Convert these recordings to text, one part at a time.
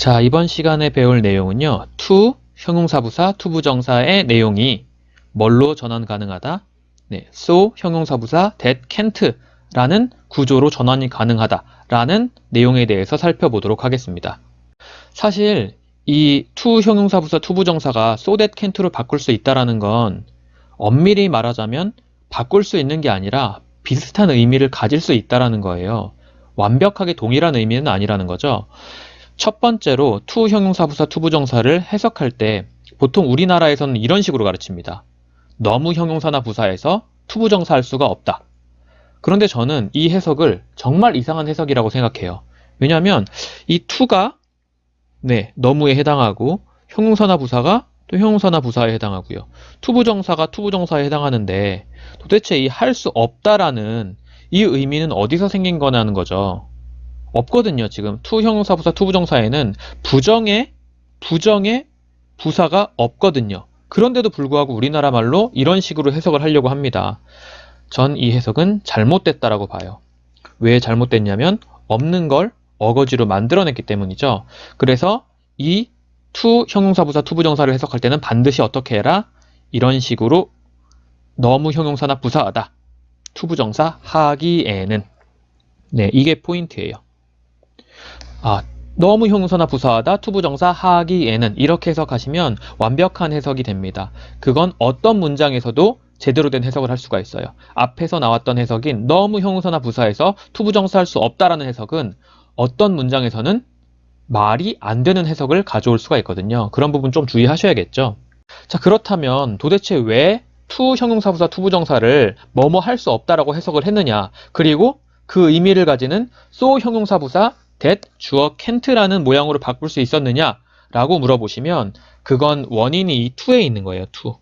자, 이번 시간에 배울 내용은요. to 형용사부사 투부정사의 내용이 뭘로 전환 가능하다? 네, so 형용사부사 that can't 라는 구조로 전환이 가능하다라는 내용에 대해서 살펴보도록 하겠습니다. 사실 이 to 형용사부사 투부정사가 so that can't로 바꿀 수 있다라는 건 엄밀히 말하자면 바꿀 수 있는 게 아니라 비슷한 의미를 가질 수 있다라는 거예요. 완벽하게 동일한 의미는 아니라는 거죠. 첫 번째로 to 형용사부사 투부정사를 해석할 때 보통 우리나라에서는 이런 식으로 가르칩니다. 너무 형용사나 부사에서 투부정사 할 수가 없다. 그런데 저는 이 해석을 정말 이상한 해석이라고 생각해요. 왜냐하면 이 to가 너무에 해당하고 형용사나 부사가 또 형용사나 부사에 해당하고요. 투부정사가 투부정사에 해당하는데 도대체 이 할 수 없다라는 이 의미는 어디서 생긴 거냐는 거죠. 없거든요. 지금 to 형용사부사 투부정사에는 부정의 부사가 없거든요. 그런데도 불구하고 우리나라 말로 이런 식으로 해석을 하려고 합니다. 전 이 해석은 잘못됐다라고 봐요. 왜 잘못됐냐면 없는 걸 어거지로 만들어냈기 때문이죠. 그래서 이 to 형용사부사 투부정사를 해석할 때는 반드시 어떻게 해라? 이런 식으로 너무 형용사나 부사하다. 투부정사 하기에는 이게 포인트예요. 너무 형용사나 부사하다 투부정사 하기에는 이렇게 해석하시면 완벽한 해석이 됩니다. 그건 어떤 문장에서도 제대로 된 해석을 할 수가 있어요. 앞에서 나왔던 해석인 너무 형용사나 부사에서 투부정사 할 수 없다라는 해석은 어떤 문장에서는 말이 안 되는 해석을 가져올 수가 있거든요. 그런 부분 좀 주의하셔야겠죠. 자, 그렇다면 도대체 왜 to 형용사부사 투부정사를 뭐뭐 할 수 없다라고 해석을 했느냐? 그리고 그 의미를 가지는 so 형용사부사 that 주어 can't라는 모양으로 바꿀 수 있었느냐? 라고 물어보시면 그건 원인이 이 to에 있는 거예요. to.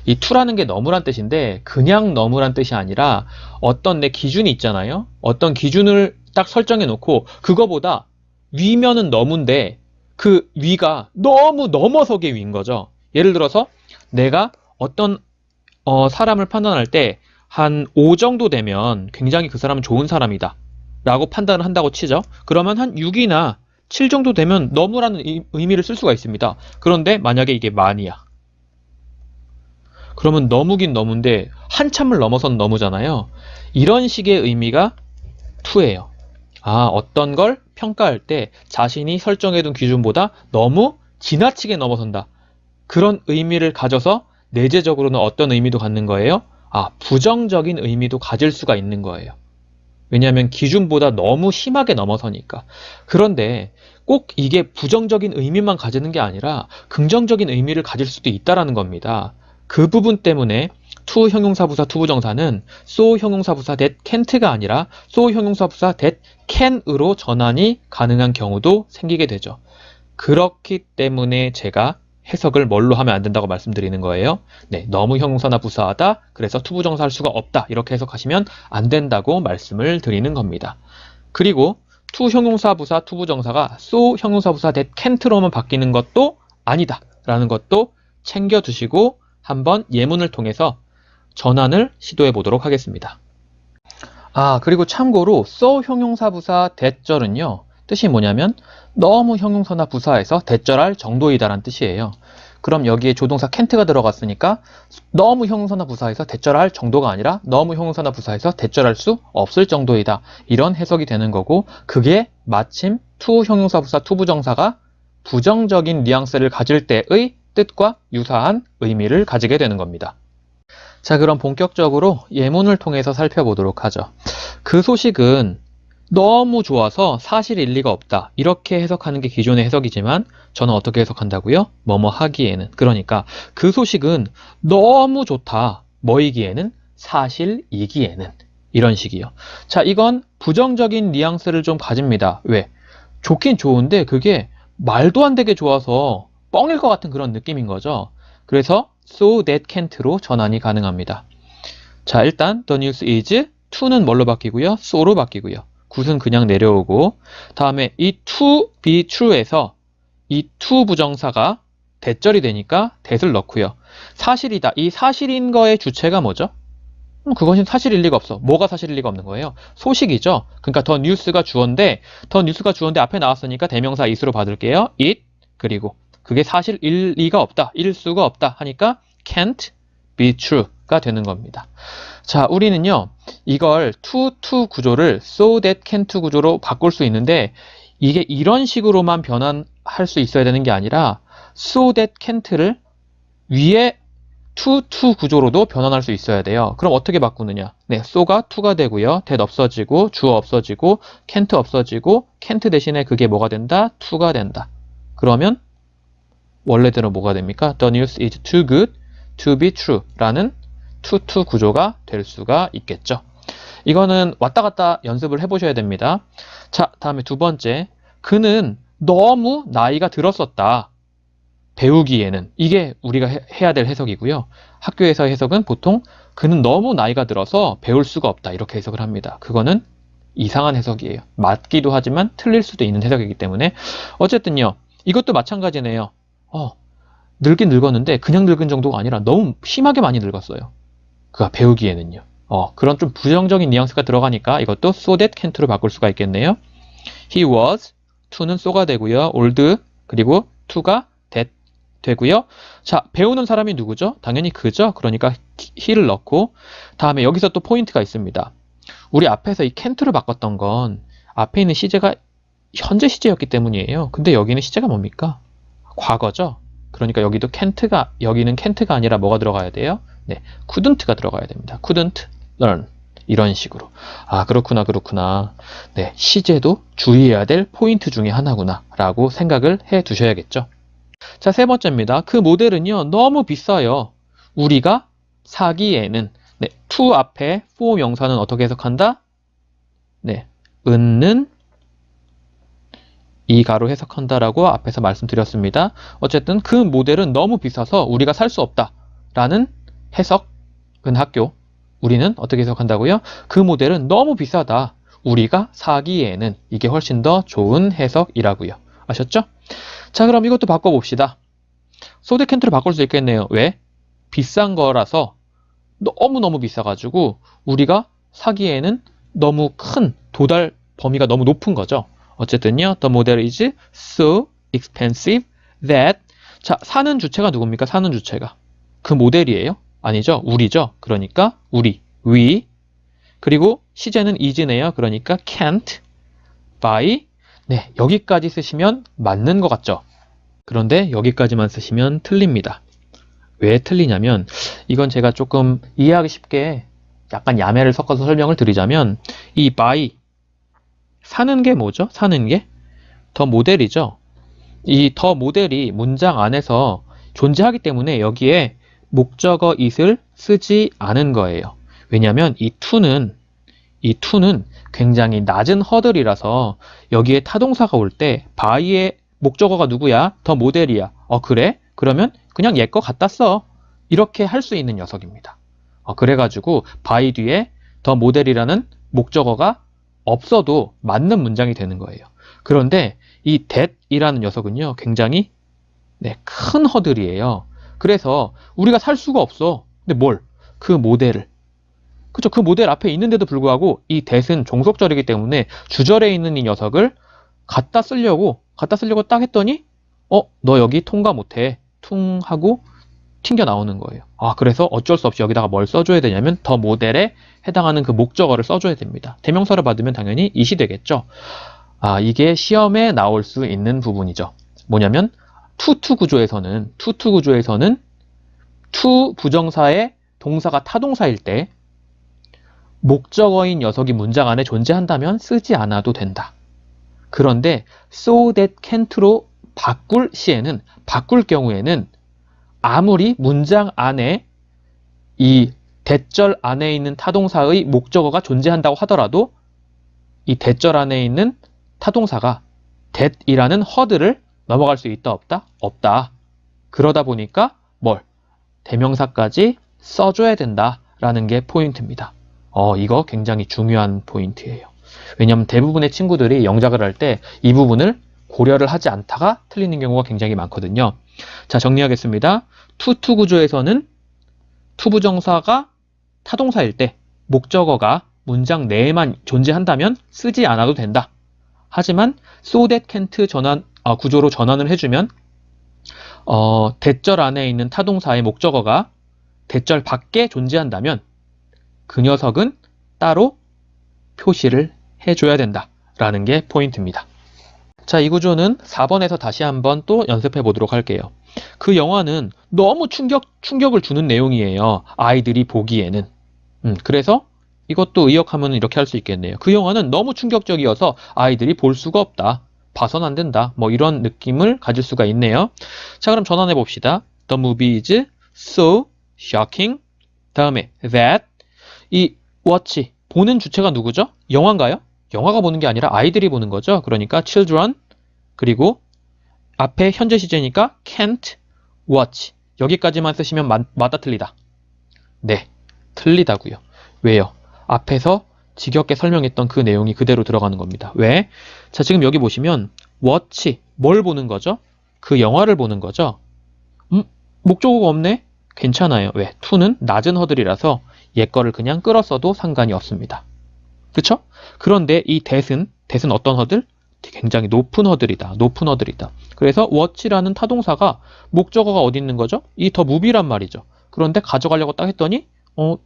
이 to라는 게 너무란 뜻인데 그냥 너무란 뜻이 아니라 어떤 내 기준이 있잖아요. 어떤 기준을 딱 설정해 놓고 그거보다 위면은 너무인데 그 위가 너무 넘어서게 위인 거죠. 예를 들어서 내가 어떤 사람을 판단할 때 한 5 정도 되면 굉장히 그 사람은 좋은 사람이다 라고 판단을 한다고 치죠. 그러면 한 6이나 7 정도 되면 너무라는 의미를 쓸 수가 있습니다. 그런데 만약에 이게 만이야. 그러면 너무긴 너무인데 한참을 넘어선 너무잖아요. 이런 식의 의미가 to예요. 어떤 걸 평가할 때 자신이 설정해둔 기준보다 너무 지나치게 넘어선다. 그런 의미를 가져서 내재적으로는 어떤 의미도 갖는 거예요? 부정적인 의미도 가질 수가 있는 거예요. 왜냐하면 기준보다 너무 심하게 넘어서니까. 그런데 꼭 이게 부정적인 의미만 가지는 게 아니라 긍정적인 의미를 가질 수도 있다는 겁니다. 그 부분 때문에 to 형용사부사 투부정사는 so 형용사부사 that can't가 아니라 so 형용사부사 that can으로 전환이 가능한 경우도 생기게 되죠. 그렇기 때문에 제가 해석을 뭘로 하면 안 된다고 말씀드리는 거예요. 너무 형용사나 부사하다, 그래서 투부정사 할 수가 없다. 이렇게 해석하시면 안 된다고 말씀을 드리는 겁니다. 그리고 to 형용사부사 투부정사가 so 형용사부사 that can't로만 바뀌는 것도 아니다. 라는 것도 챙겨두시고 한번 예문을 통해서 전환을 시도해 보도록 하겠습니다. 그리고 참고로 so 형용사부사 that절은요. 뜻이 뭐냐면 너무 형용사나 부사에서 대절할 정도이다라는 뜻이에요. 그럼 여기에 조동사 can't가 들어갔으니까 너무 형용사나 부사에서 대절할 정도가 아니라 너무 형용사나 부사에서 대절할 수 없을 정도이다. 이런 해석이 되는 거고 그게 마침 to 형용사 부사 투부정사가 부정적인 뉘앙스를 가질 때의 뜻과 유사한 의미를 가지게 되는 겁니다. 자, 그럼 본격적으로 예문을 통해서 살펴보도록 하죠. 그 소식은 너무 좋아서 사실 일리가 없다. 이렇게 해석하는 게 기존의 해석이지만 저는 어떻게 해석한다고요? 뭐뭐 하기에는. 그러니까 그 소식은 너무 좋다. 뭐이기에는? 사실이기에는. 이런 식이요. 자, 이건 부정적인 뉘앙스를 좀 가집니다. 왜? 좋긴 좋은데 그게 말도 안 되게 좋아서 뻥일 것 같은 그런 느낌인 거죠. 그래서 so that can't로 전환이 가능합니다. 자, 일단 the news is to는 뭘로 바뀌고요? so로 바뀌고요. 굿은 그냥 내려오고 다음에 이 to be true에서 이 to 부정사가 대절이 되니까 that을 넣고요. 사실이다. 이 사실인 거의 주체가 뭐죠? 그것이 사실일 리가 없어. 뭐가 사실일 리가 없는 거예요? 소식이죠. 그러니까 더 뉴스가 주어인데 앞에 나왔으니까 대명사 it으로 받을게요. it 그리고 그게 사실일 리가 없다. 일 수가 없다 하니까 can't be true가 되는 겁니다. 자, 우리는요. 이걸 to 구조를 so that can't 구조로 바꿀 수 있는데 이게 이런 식으로만 변환할 수 있어야 되는 게 아니라 so that can't를 위에 to 구조로도 변환할 수 있어야 돼요. 그럼 어떻게 바꾸느냐? 네, so가 to가 되고요. that 없어지고 주어 없어지고 can't 없어지고 can't 대신에 그게 뭐가 된다? to가 된다. 그러면 원래대로 뭐가 됩니까? The news is too good to be true 라는 to 구조가 될 수가 있겠죠. 이거는 왔다 갔다 연습을 해보셔야 됩니다. 자, 다음에 두 번째. 그는 너무 나이가 들었었다. 배우기에는. 이게 우리가 해야 될 해석이고요. 학교에서 해석은 보통 그는 너무 나이가 들어서 배울 수가 없다. 이렇게 해석을 합니다. 그거는 이상한 해석이에요. 맞기도 하지만 틀릴 수도 있는 해석이기 때문에 어쨌든요. 이것도 마찬가지네요. 늙긴 늙었는데 그냥 늙은 정도가 아니라 너무 심하게 많이 늙었어요. 그가 배우기에는요. 그런 좀 부정적인 뉘앙스가 들어가니까 이것도 so that can't로 바꿀 수가 있겠네요. He was, to는 so가 되고요. old, 그리고 to가 that 되고요. 자, 배우는 사람이 누구죠? 당연히 그죠? 그러니까 he를 넣고 다음에 여기서 또 포인트가 있습니다. 우리 앞에서 이 can't로 바꿨던 건 앞에 있는 시제가 현재 시제였기 때문이에요. 근데 여기는 시제가 뭡니까? 과거죠? 그러니까 여기는 can't가 아니라 뭐가 들어가야 돼요? 네, couldn't가 들어가야 됩니다. couldn't learn. 이런 식으로. 아, 그렇구나. 네, 시제도 주의해야 될 포인트 중에 하나구나 라고 생각을 해 두셔야겠죠. 자, 세 번째입니다. 그 모델은요, 너무 비싸요. 우리가 사기에는. 네, to 앞에 for 명사는 어떻게 해석한다? 네, 은는 이 가로 해석한다라고 앞에서 말씀드렸습니다. 어쨌든 그 모델은 너무 비싸서 우리가 살 수 없다 라는 해석은 학교. 우리는 어떻게 해석한다고요? 그 모델은 너무 비싸다. 우리가 사기에는. 이게 훨씬 더 좋은 해석이라고요. 아셨죠? 자, 그럼 이것도 바꿔봅시다. so that can't로 바꿀 수 있겠네요. 왜? 비싼 거라서 너무너무 비싸가지고 우리가 사기에는 너무 큰 도달 범위가 너무 높은 거죠. 어쨌든요. The model is so expensive that. 자, 사는 주체가 누굽니까? 사는 주체가. 그 모델이에요? 아니죠. 우리죠. 그러니까 우리, we. 그리고 시제는 is네요. 그러니까 can't buy. 네, 여기까지 쓰시면 맞는 것 같죠. 그런데 여기까지만 쓰시면 틀립니다. 왜 틀리냐면 이건 제가 조금 이해하기 쉽게 약간 야매를 섞어서 설명을 드리자면 이 buy 사는 게 뭐죠? 사는 게 더 모델이죠. 이 더 모델이 문장 안에서 존재하기 때문에 여기에 목적어 it을 쓰지 않은 거예요. 왜냐하면 이 to는 굉장히 낮은 허들이라서 여기에 타동사가 올 때 by의 목적어가 누구야? 더 모델이야. 그래? 그러면 그냥 얘 거 갖다 써. 이렇게 할 수 있는 녀석입니다. 그래가지고 by 뒤에 더 모델이라는 목적어가 없어도 맞는 문장이 되는 거예요. 그런데 이 that이라는 녀석은요. 굉장히 큰 허들이에요. 그래서 우리가 살 수가 없어. 근데 뭘? 그 모델을. 그쵸? 그 모델 앞에 있는데도 불구하고 이 that은 종속절이기 때문에 주절에 있는 이 녀석을 갖다 쓰려고 딱 했더니 너 여기 통과 못해. 퉁 하고 튕겨 나오는 거예요. 그래서 어쩔 수 없이 여기다가 뭘 써줘야 되냐면 더 모델에 해당하는 그 목적어를 써줘야 됩니다. 대명사를 받으면 당연히 it이 되겠죠. 이게 시험에 나올 수 있는 부분이죠. 뭐냐면 to 구조에서는 to 부정사의 동사가 타동사일 때 목적어인 녀석이 문장 안에 존재한다면 쓰지 않아도 된다. 그런데 so that can't로 바꿀 경우에는 아무리 문장 안에 이 대절 안에 있는 타동사의 목적어가 존재한다고 하더라도 이 대절 안에 있는 타동사가 that이라는 허들을 넘어갈 수 있다 없다? 없다. 그러다 보니까 대명사까지 써줘야 된다라는 게 포인트입니다. 이거 굉장히 중요한 포인트예요. 왜냐하면 대부분의 친구들이 영작을 할 때 이 부분을 고려를 하지 않다가 틀리는 경우가 굉장히 많거든요. 자, 정리하겠습니다. to 구조에서는 to 부정사가 타동사일 때 목적어가 문장 내에만 존재한다면 쓰지 않아도 된다. 하지만 so that can't 구조로 전환을 해주면 대절 안에 있는 타동사의 목적어가 대절 밖에 존재한다면 그 녀석은 따로 표시를 해줘야 된다라는 게 포인트입니다. 자, 이 구조는 4번에서 다시 한번 또 연습해 보도록 할게요. 그 영화는 너무 충격을 주는 내용이에요. 아이들이 보기에는. 그래서 이것도 의역하면 이렇게 할 수 있겠네요. 그 영화는 너무 충격적이어서 아이들이 볼 수가 없다. 봐선 안 된다. 뭐 이런 느낌을 가질 수가 있네요. 자, 그럼 전환해 봅시다. The movie is so shocking. 다음에 that. 이 watch. 보는 주체가 누구죠? 영화인가요? 영화가 보는 게 아니라 아이들이 보는 거죠. 그러니까 children. 그리고 앞에 현재 시제니까 can't watch. 여기까지만 쓰시면 맞다 틀리다. 네, 틀리다고요. 왜요? 앞에서 지겹게 설명했던 그 내용이 그대로 들어가는 겁니다. 왜? 자, 지금 여기 보시면 watch, 뭘 보는 거죠? 그 영화를 보는 거죠. 목적어가 없네? 괜찮아요. 왜? to는 낮은 허들이라서 옛 거를 그냥 끌어 써도 상관이 없습니다. 그쵸? 그런데 이 that은 어떤 허들? 굉장히 높은 허들이다. 높은 허들이다. 그래서 watch라는 타동사가 목적어가 어디 있는 거죠? 이 더 movie란 말이죠. 그런데 가져가려고 딱 했더니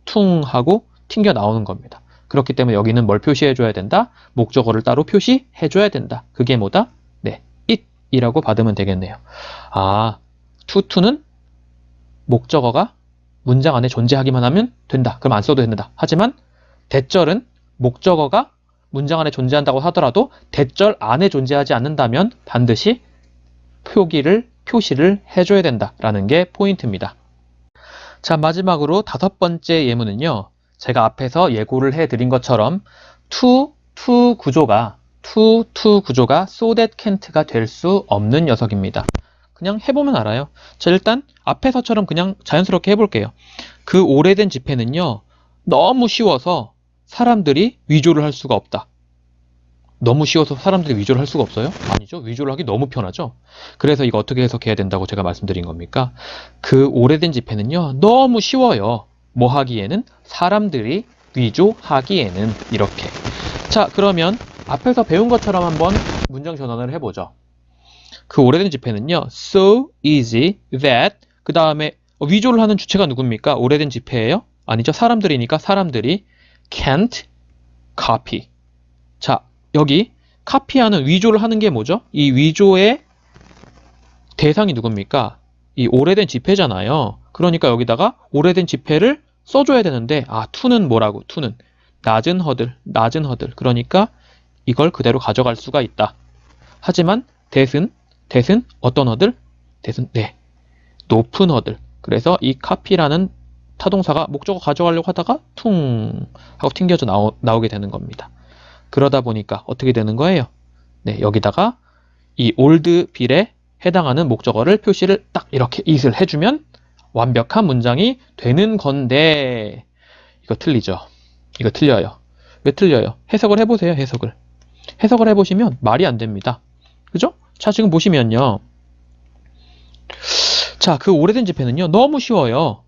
퉁 하고 튕겨 나오는 겁니다. 그렇기 때문에 여기는 뭘 표시해줘야 된다? 목적어를 따로 표시해줘야 된다. 그게 뭐다? 네, it이라고 받으면 되겠네요. 아, to는 목적어가 문장 안에 존재하기만 하면 된다. 그럼 안 써도 된다. 하지만 대절은 목적어가 문장 안에 존재한다고 하더라도 대절 안에 존재하지 않는다면 반드시 표시를 해줘야 된다라는 게 포인트입니다. 자, 마지막으로 5번째 예문은요. 제가 앞에서 예고를 해드린 것처럼 to 구조가 so that can't가 될 수 없는 녀석입니다. 그냥 해보면 알아요. 자, 일단 앞에서처럼 그냥 자연스럽게 해볼게요. 그 오래된 집회는요. 너무 쉬워서 사람들이 위조를 할 수가 없다. 너무 쉬워서 사람들이 위조를 할 수가 없어요? 아니죠. 위조를 하기 너무 편하죠. 그래서 이거 어떻게 해석해야 된다고 제가 말씀드린 겁니까? 그 오래된 집회는요. 너무 쉬워요. 뭐 하기에는? 사람들이 위조하기에는 이렇게. 자, 그러면 앞에서 배운 것처럼 한번 문장 전환을 해보죠. 그 오래된 집회는요. So easy that 그 다음에 위조를 하는 주체가 누굽니까? 오래된 집회예요? 아니죠. 사람들이니까 사람들이 can't copy. 자, 여기 카피하는 위조를 하는 게 뭐죠? 이 위조의 대상이 누굽니까? 이 오래된 지폐잖아요. 그러니까 여기다가 오래된 지폐를 써줘야 되는데 to는 뭐라고? to는 낮은 허들. 그러니까 이걸 그대로 가져갈 수가 있다. 하지만 that은 어떤 허들? that은 높은 허들. 그래서 이 카피라는 타동사가 목적어 가져가려고 하다가 퉁 하고 튕겨져 나오게 되는 겁니다. 그러다 보니까 어떻게 되는 거예요? 네, 여기다가 이 old bill에 해당하는 목적어를 표시를 딱 이렇게 it을 해주면 완벽한 문장이 되는 건데 이거 틀리죠? 이거 틀려요. 왜 틀려요? 해석을 해보세요. 해석을 해보시면 말이 안 됩니다. 그죠? 자, 지금 보시면요. 자, 그 오래된 집회는요. 너무 쉬워요.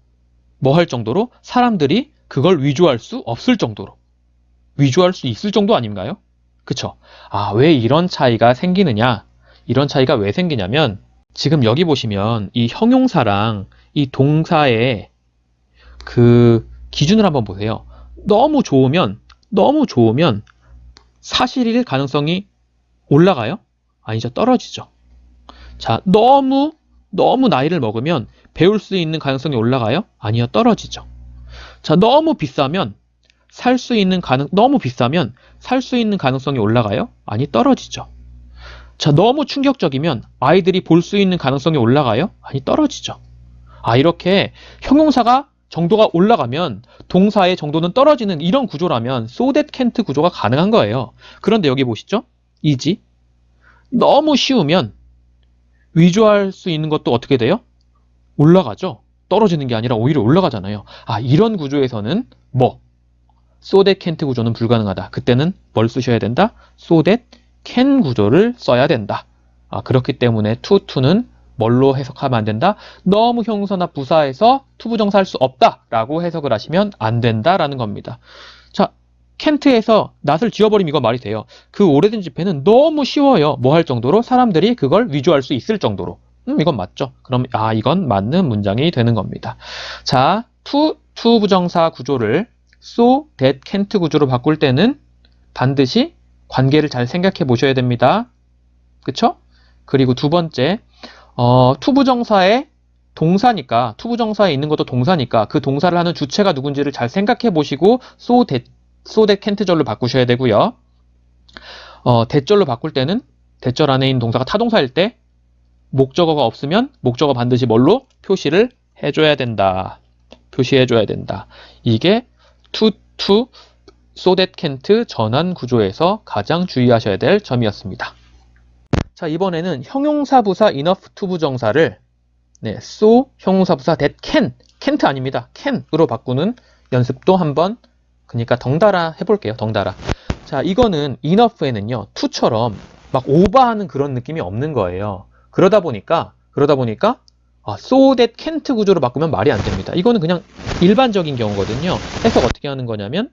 뭐 할 정도로? 사람들이 그걸 위조할 수 없을 정도로. 위조할 수 있을 정도 아닌가요? 그쵸? 왜 이런 차이가 생기느냐? 이런 차이가 왜 생기냐면 지금 여기 보시면 이 형용사랑 이 동사의 그 기준을 한번 보세요. 너무 좋으면 사실일 가능성이 올라가요? 아니죠. 떨어지죠. 자, 너무 나이를 먹으면 배울 수 있는 가능성이 올라가요? 아니요. 떨어지죠. 자, 너무 비싸면 살 수 있는 가능성이 올라가요? 아니, 떨어지죠. 자, 너무 충격적이면 아이들이 볼 수 있는 가능성이 올라가요? 아니, 떨어지죠. 이렇게 형용사가 정도가 올라가면 동사의 정도는 떨어지는 이런 구조라면 so that can't 구조가 가능한 거예요. 그런데 여기 보시죠. easy. 너무 쉬우면 위조할 수 있는 것도 어떻게 돼요? 올라가죠. 떨어지는 게 아니라 오히려 올라가잖아요. 이런 구조에서는 so that can't 구조는 불가능하다. 그때는 뭘 쓰셔야 된다? so that can 구조를 써야 된다. 그렇기 때문에 to는 뭘로 해석하면 안 된다? 너무 형용사나 부사에서 투부정사 할 수 없다라고 해석을 하시면 안 된다라는 겁니다. 자, 캔트에서 낫을 지워버리면 이거 말이 돼요. 그 오래된 지폐는 너무 쉬워요. 뭐 할 정도로 사람들이 그걸 위조할 수 있을 정도로. 이건 맞죠? 그럼 이건 맞는 문장이 되는 겁니다. 자, 투부정사 구조를 so, that, can't 구조로 바꿀 때는 반드시 관계를 잘 생각해 보셔야 됩니다. 그쵸? 그리고 두 번째, 투부정사의 동사니까, 투부정사에 있는 것도 동사니까 그 동사를 하는 주체가 누군지를 잘 생각해 보시고 so, that, can't절로 바꾸셔야 되고요. 대절로 바꿀 때는 대절 안에 있는 동사가 타동사일 때 목적어가 없으면 목적어 반드시 뭘로 표시를 해줘야 된다. 표시해줘야 된다. 이게 to, so that can't 전환 구조에서 가장 주의하셔야 될 점이었습니다. 자, 이번에는 형용사부사 enough 투부정사를 so 형용사부사 that can't 아닙니다. can으로 바꾸는 연습도 한번 그러니까 덩달아 해볼게요. 덩달아. 자, 이거는 enough에는요 to처럼 막 오버하는 그런 느낌이 없는 거예요. 그러다 보니까 so that can't 구조로 바꾸면 말이 안 됩니다. 이거는 그냥 일반적인 경우거든요. 해석 어떻게 하는 거냐면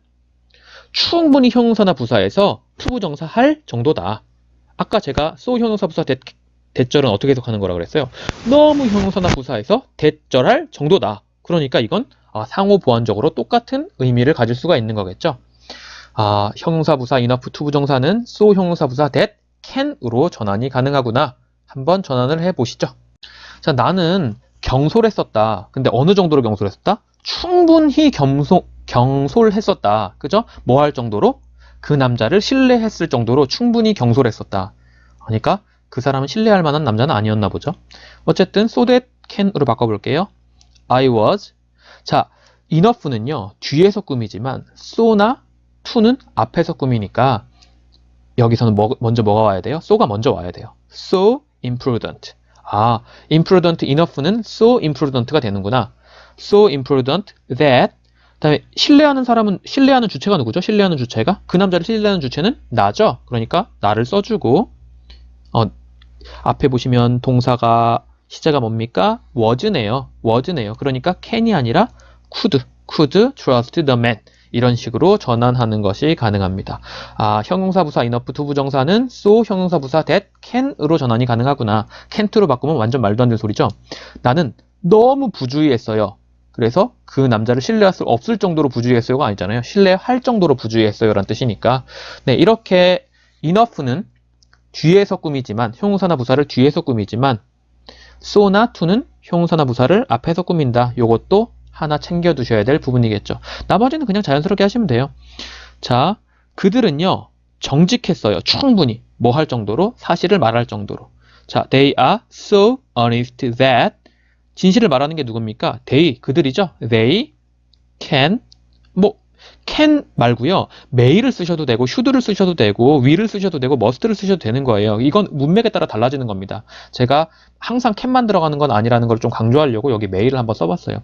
충분히 형용사나 부사에서 투부정사 할 정도다. 아까 제가 so 형용사 부사 대절은 어떻게 해석하는 거라 그랬어요? 너무 형용사나 부사에서 대절할 정도다. 그러니까 이건 상호 보완적으로 똑같은 의미를 가질 수가 있는 거겠죠. 형용사 부사 enough 투부정사는 so 형용사 부사 that can으로 전환이 가능하구나. 한번 전환을 해보시죠. 자, 나는 경솔했었다. 근데 어느 정도로 경솔했었다? 충분히 경솔했었다. 그죠? 뭐 할 정도로? 그 남자를 신뢰했을 정도로 충분히 경솔했었다. 그러니까 그 사람은 신뢰할 만한 남자는 아니었나 보죠. 어쨌든 so that can으로 바꿔볼게요. I was. 자, enough는요 뒤에서 꾸미지만 so나 to는 앞에서 꾸미니까 여기서는 먼저 뭐가 와야 돼요? so가 먼저 와야 돼요. so imprudent. imprudent enough는 so imprudent가 되는구나. so imprudent that. 그다음에 신뢰하는 주체가 누구죠? 신뢰하는 주체가 그 남자를 신뢰하는 주체는 나죠. 그러니까 나를 써주고 앞에 보시면 동사가 시제가 뭡니까? was네요. 그러니까 can이 아니라 could trust the man. 이런 식으로 전환하는 것이 가능합니다. 형용사부사 enough 투부정사는 so 형용사부사 that can으로 전환이 가능하구나. can't로 바꾸면 완전 말도 안 되는 소리죠. 나는 너무 부주의했어요. 그래서 그 남자를 신뢰할 수 없을 정도로 부주의했어요가 아니잖아요. 신뢰할 정도로 부주의했어요 라는 뜻이니까. 네, 이렇게 enough는 뒤에서 꾸미지만 형용사나 부사를 뒤에서 꾸미지만 so나 to는 형용사나 부사를 앞에서 꾸민다. 요것도 하나 챙겨두셔야 될 부분이겠죠. 나머지는 그냥 자연스럽게 하시면 돼요. 자, 그들은요 정직했어요. 충분히 뭐 할 정도로? 사실을 말할 정도로. 자, they are so honest that 진실을 말하는 게 누굽니까? 그들이죠. They can 말고요. may를 쓰셔도 되고 should를 쓰셔도 되고 will을 쓰셔도 되고 must를 쓰셔도 되는 거예요. 이건 문맥에 따라 달라지는 겁니다. 제가 항상 can만 들어가는 건 아니라는 걸 좀 강조하려고 여기 may를 한번 써봤어요.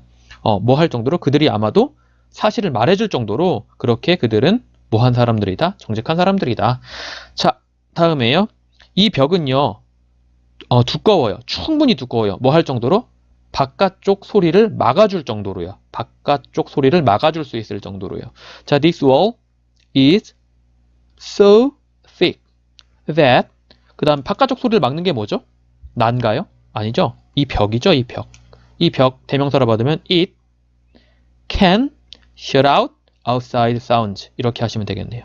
뭐 할 정도로? 그들이 아마도 사실을 말해줄 정도로 그렇게 그들은 뭐한 사람들이다? 정직한 사람들이다. 자, 다음에요. 이 벽은요. 두꺼워요. 충분히 두꺼워요. 뭐 할 정도로? 바깥쪽 소리를 막아줄 정도로요. 바깥쪽 소리를 막아줄 수 있을 정도로요. 자, this wall is so thick that 그 다음 바깥쪽 소리를 막는 게 뭐죠? 난가요? 아니죠. 이 벽이죠. 이 벽. 이 벽 대명사로 받으면 it can shut out outside sounds 이렇게 하시면 되겠네요.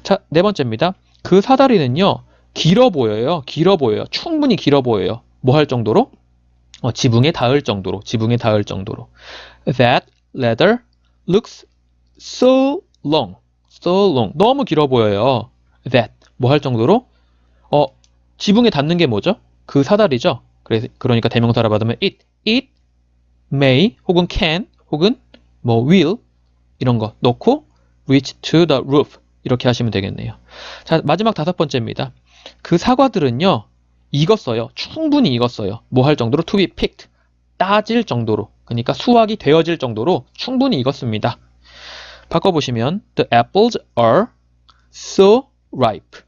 자, 네 번째입니다. 그 사다리는요. 길어 보여요. 충분히 길어 보여요. 뭐 할 정도로? 지붕에 닿을 정도로. That ladder looks so long. 너무 길어 보여요. That 뭐 할 정도로? 지붕에 닿는 게 뭐죠? 그 사다리죠. 그러니까 대명사로 받으면 it may 혹은 can 혹은 will 이런 거 넣고 reach to the roof 이렇게 하시면 되겠네요. 자, 마지막 다섯 번째입니다. 그 사과들은요. 익었어요. 충분히 익었어요. 뭐 할 정도로? to be picked. 따질 정도로. 그러니까 수확이 되어질 정도로 충분히 익었습니다. 바꿔보시면 the apples are so ripe.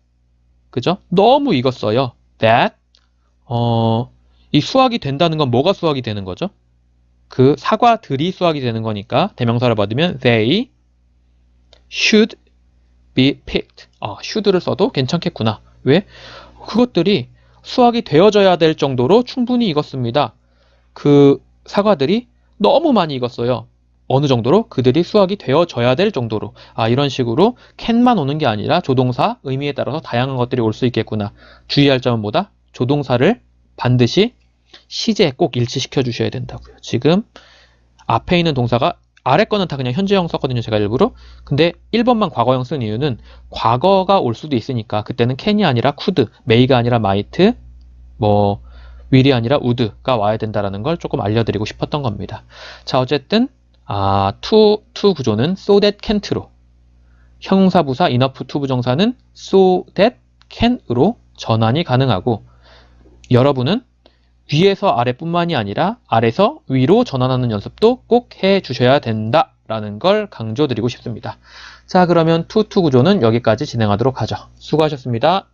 그죠? 너무 익었어요. that 이 수학이 된다는 건 뭐가 수학이 되는 거죠? 그 사과들이 수학이 되는 거니까 대명사를 받으면 they should be picked. should를 써도 괜찮겠구나. 왜? 그것들이 수학이 되어져야 될 정도로 충분히 익었습니다. 그 사과들이 너무 많이 익었어요. 어느 정도로? 그들이 수학이 되어져야 될 정도로. 이런 식으로 can만 오는 게 아니라 조동사 의미에 따라서 다양한 것들이 올 수 있겠구나. 주의할 점은 뭐다? 조동사를 반드시 시제에 꼭 일치시켜 주셔야 된다고요. 지금 앞에 있는 동사가 아래 거는 다 그냥 현재형 썼거든요. 제가 일부러. 근데 1번만 과거형 쓴 이유는 과거가 올 수도 있으니까 그때는 can이 아니라 could, may가 아니라 might, will이 아니라 would가 와야 된다는 걸 조금 알려드리고 싶었던 겁니다. 자, 어쨌든 to 구조는 so that can't로, 형용사 부사 enough to 부정사는 so that can으로 전환이 가능하고, 여러분은 위에서 아래뿐만이 아니라 아래서 위로 전환하는 연습도 꼭 해주셔야 된다라는 걸 강조드리고 싶습니다. 자, 그러면 to 구조는 여기까지 진행하도록 하죠. 수고하셨습니다.